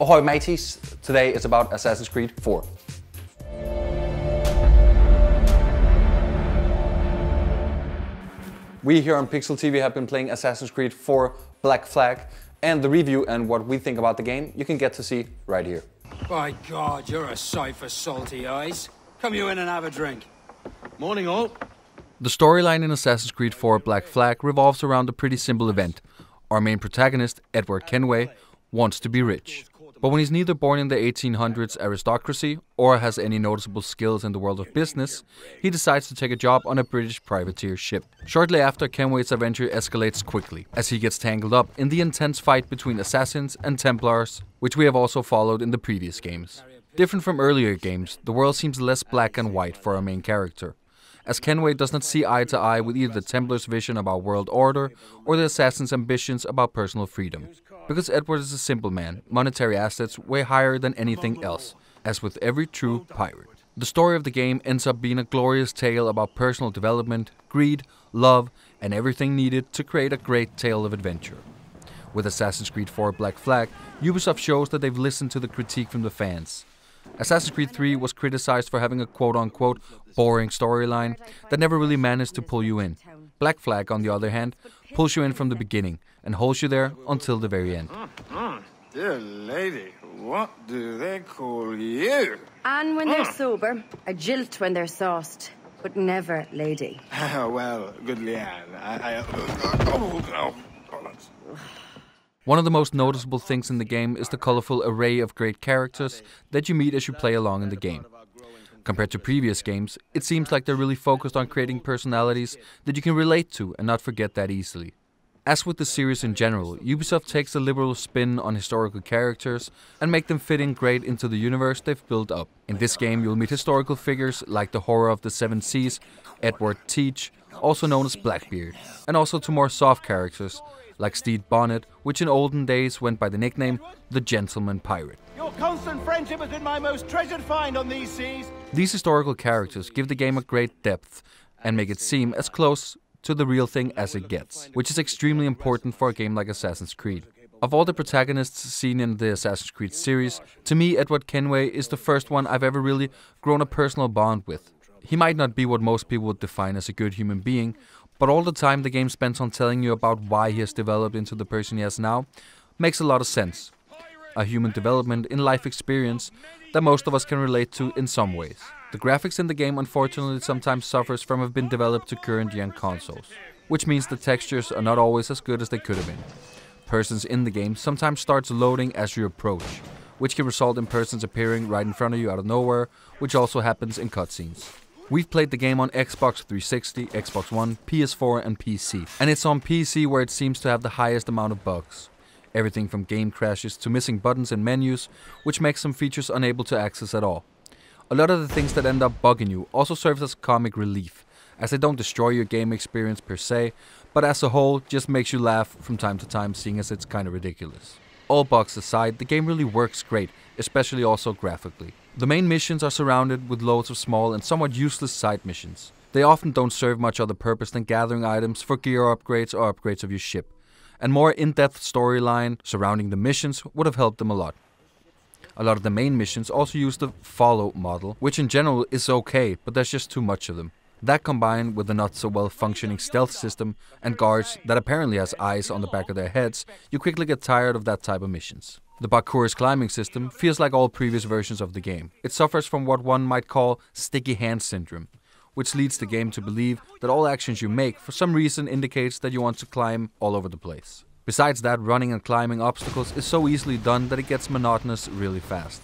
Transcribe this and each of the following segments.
Ahoy mateys! Today is about Assassin's Creed 4. We here on Pixel.tv have been playing Assassin's Creed 4 Black Flag, and the review and what we think about the game you can get to see right here. By God, you're a sight for salty eyes. Come you in and have a drink. Morning all. The storyline in Assassin's Creed 4 Black Flag revolves around a pretty simple event. Our main protagonist, Edward Kenway, wants to be rich. But when he's neither born in the 1800s aristocracy or has any noticeable skills in the world of business, he decides to take a job on a British privateer ship. Shortly after, Kenway's adventure escalates quickly, as he gets tangled up in the intense fight between assassins and Templars, which we have also followed in the previous games. Different from earlier games, the world seems less black and white for our main character, as Kenway does not see eye to eye with either the Templars' vision about world order or the assassins' ambitions about personal freedom. Because Edward is a simple man, monetary assets weigh higher than anything else, as with every true pirate. The story of the game ends up being a glorious tale about personal development, greed, love, and everything needed to create a great tale of adventure. With Assassin's Creed 4 Black Flag, Ubisoft shows that they've listened to the critique from the fans. Assassin's Creed 3 was criticized for having a quote-unquote boring storyline that never really managed to pull you in. Black Flag, on the other hand, pulls you in from the beginning and holds you there until the very end. Dear lady, what do they call you? Anne when they're sober, a jilt when they're sauced, but never lady. Well, good Leanne. One of the most noticeable things in the game is the colorful array of great characters that you meet as you play along in the game. Compared to previous games, it seems like they're really focused on creating personalities that you can relate to and not forget that easily. As with the series in general, Ubisoft takes a liberal spin on historical characters and make them fit in great into the universe they've built up. In this game, you'll meet historical figures like the Horror of the Seven Seas, Edward Teach, also known as Blackbeard, and also to more soft characters like Stede Bonnet, which in olden days went by the nickname the Gentleman Pirate. Your constant friendship has been my most treasured find on these seas. These historical characters give the game a great depth and make it seem as close to the real thing as it gets, which is extremely important for a game like Assassin's Creed. Of all the protagonists seen in the Assassin's Creed series, to me Edward Kenway is the first one I've ever really grown a personal bond with. He might not be what most people would define as a good human being, but all the time the game spends on telling you about why he has developed into the person he has now makes a lot of sense. A human development in life experience that most of us can relate to in some ways. The graphics in the game unfortunately sometimes suffers from having been developed to current gen consoles, which means the textures are not always as good as they could have been. Persons in the game sometimes starts loading as you approach, which can result in persons appearing right in front of you out of nowhere, which also happens in cutscenes. We've played the game on Xbox 360, Xbox One, PS4 and PC, and it's on PC where it seems to have the highest amount of bugs. Everything from game crashes to missing buttons and menus, which makes some features unable to access at all. A lot of the things that end up bugging you also serves as comic relief, as they don't destroy your game experience per se, but as a whole just makes you laugh from time to time, seeing as it's kinda ridiculous. All bugs aside, the game really works great, especially also graphically. The main missions are surrounded with loads of small and somewhat useless side missions. They often don't serve much other purpose than gathering items for gear upgrades or upgrades of your ship. And more in-depth storyline surrounding the missions would have helped them a lot. A lot of the main missions also use the follow model, which in general is okay, but there's just too much of them. That combined with the not so well functioning stealth system and guards that apparently has eyes on the back of their heads, you quickly get tired of that type of missions. The parkour's climbing system feels like all previous versions of the game. It suffers from what one might call sticky hand syndrome, which leads the game to believe that all actions you make for some reason indicates that you want to climb all over the place. Besides that, running and climbing obstacles is so easily done that it gets monotonous really fast.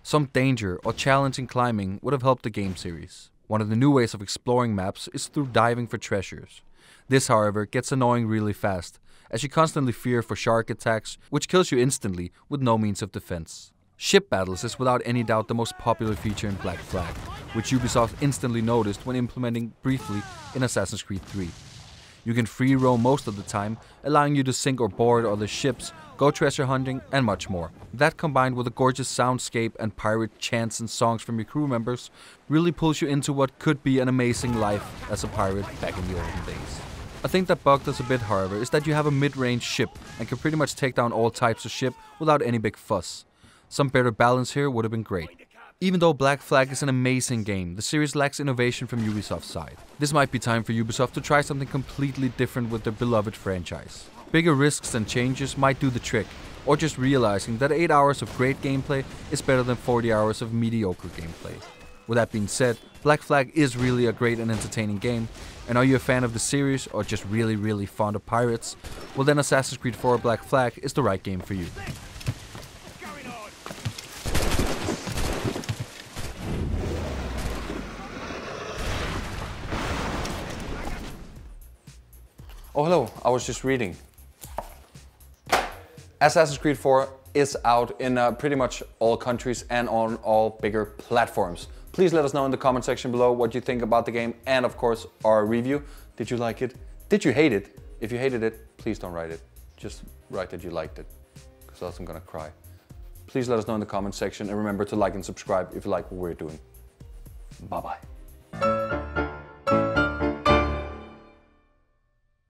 Some danger or challenging climbing would have helped the game series. One of the new ways of exploring maps is through diving for treasures. This, however, gets annoying really fast, as you constantly fear for shark attacks, which kills you instantly with no means of defense. Ship battles is without any doubt the most popular feature in Black Flag, which Ubisoft instantly noticed when implementing briefly in Assassin's Creed 3. You can free roam most of the time, allowing you to sink or board other ships, go treasure hunting and much more. That combined with a gorgeous soundscape and pirate chants and songs from your crew members really pulls you into what could be an amazing life as a pirate back in the olden days. A thing that bugged us a bit, however, is that you have a mid-range ship and can pretty much take down all types of ship without any big fuss. Some better balance here would have been great. Even though Black Flag is an amazing game, the series lacks innovation from Ubisoft's side. This might be time for Ubisoft to try something completely different with their beloved franchise. Bigger risks and changes might do the trick, or just realizing that 8 hours of great gameplay is better than 40 hours of mediocre gameplay. With that being said, Black Flag is really a great and entertaining game, and are you a fan of the series or just really fond of pirates? Well then Assassin's Creed 4 Black Flag is the right game for you. Oh hello, I was just reading. Assassin's Creed 4 is out in pretty much all countries and on all bigger platforms. Please let us know in the comment section below what you think about the game and of course our review. Did you like it? Did you hate it? If you hated it, please don't write it. Just write that you liked it, because else I'm gonna cry. Please let us know in the comment section and remember to like and subscribe if you like what we're doing. Bye bye.